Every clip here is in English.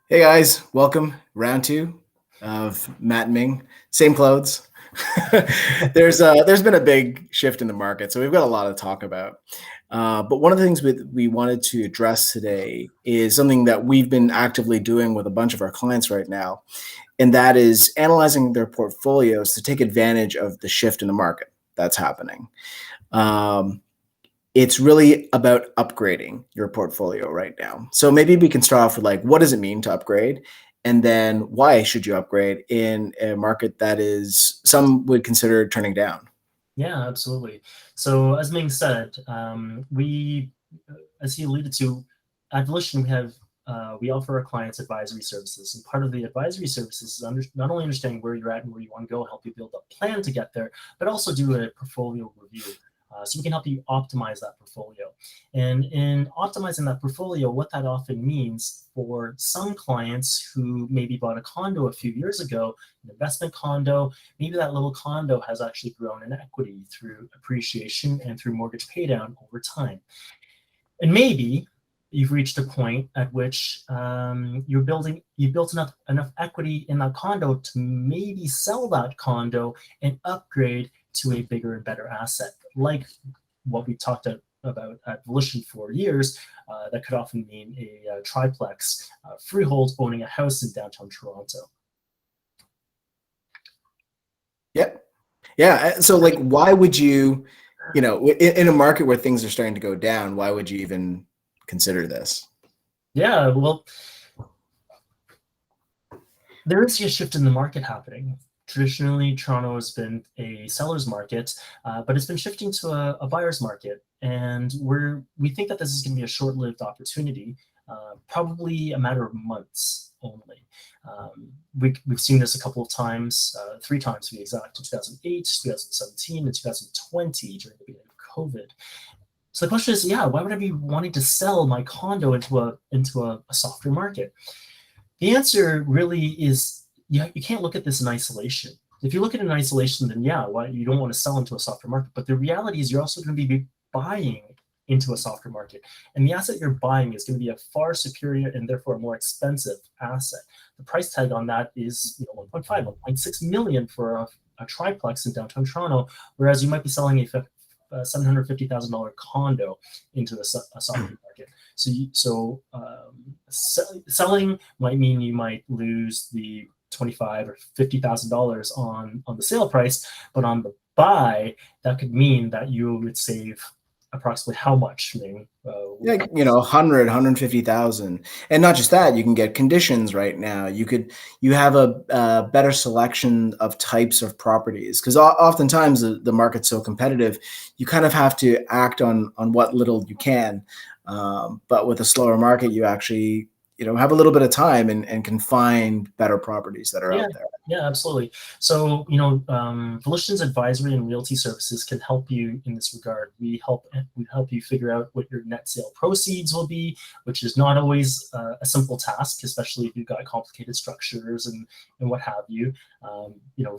Hey guys, welcome. Round two of Matt and Ming. Same clothes. There's been a big shift in the market, so we've got a lot to talk about. But one of the things we wanted to address today is something that we've been actively doing with a bunch of our clients right now, and that is analyzing their portfolios to take advantage of the shift in the market that's happening. It's really about upgrading your portfolio right now. So maybe we can start off with like, what does it mean to upgrade? And then why should you upgrade in a market that is some would consider turning down? Yeah, absolutely. So as Ming said, as he alluded to, at Volition, we offer our clients advisory services, and part of the advisory services is not only understanding where you're at and where you want to go, help you build a plan to get there, but also do a portfolio review. So we can help you optimize that portfolio. And in optimizing that portfolio, what that often means for some clients who maybe bought a condo a few years ago, an investment condo, maybe that little condo has actually grown in equity through appreciation and through mortgage paydown over time. And maybe you've reached a point at which you've built enough equity in that condo to maybe sell that condo and upgrade to a bigger and better asset, like what we talked about at Volition for years. That could often mean a triplex freehold owning a house in downtown Toronto. Yep. Yeah. So like, why would you, in a market where things are starting to go down, why would you even consider this? Yeah, well, there is a shift in the market happening. Traditionally, Toronto has been a seller's market, but it's been shifting to a buyer's market. And we think that this is going to be a short-lived opportunity, probably a matter of months only. We've seen this a couple of times, 3 times to be exact, in 2008, 2017, and 2020 during the beginning of COVID. So the question is, why would I be wanting to sell my condo into a softer market? The answer really is, you can't look at this in isolation. If you look at it in isolation, then why you don't want to sell into a softer market. But the reality is you're also going to be buying into a softer market. And the asset you're buying is going to be a far superior and therefore a more expensive asset. The price tag on that is 1.5, 1.6 million for a triplex in downtown Toronto, whereas you might be selling a $750,000 condo into a softer market. Selling might mean you might lose the $25,000 or $50,000 on the sale price, but on the buy, that could mean that you would save approximately how much, Ming? 100, 150,000. And not just that, you can get conditions right now. You have a better selection of types of properties, because oftentimes the market's so competitive, you kind of have to act on what little you can. But with a slower market, you actually have a little bit of time and can find better properties that are out there. Yeah, absolutely. So, Volition's advisory and realty services can help you in this regard. We help you figure out what your net sale proceeds will be, which is not always a simple task, especially if you've got complicated structures and what have you.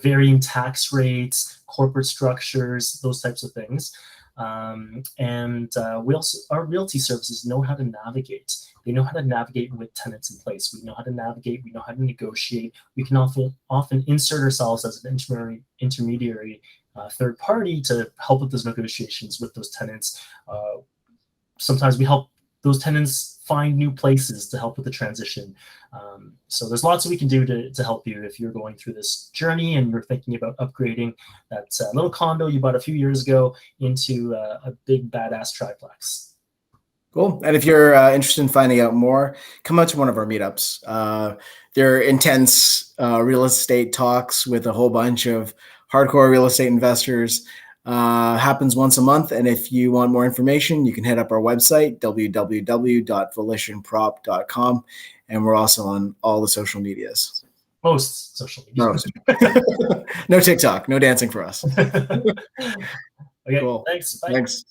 Varying tax rates, corporate structures, those types of things. Our realty services know how to navigate. They know how to navigate with tenants in place. We know how to navigate. We know how to negotiate. We can often insert ourselves as an intermediary third party to help with those negotiations with those tenants. Sometimes we help those tenants find new places to help with the transition. So there's lots that we can do to help you if you're going through this journey and you're thinking about upgrading that little condo you bought a few years ago into a big badass triplex. Cool. And if you're interested in finding out more, come out to one of our meetups. They're intense real estate talks with a whole bunch of hardcore real estate investors. Happens once a month. And if you want more information, you can hit up our website, www.volitionprop.com. And we're also on all the social medias. Most social media. No TikTok, no dancing for us. Okay, Cool. thanks. Bye. Thanks.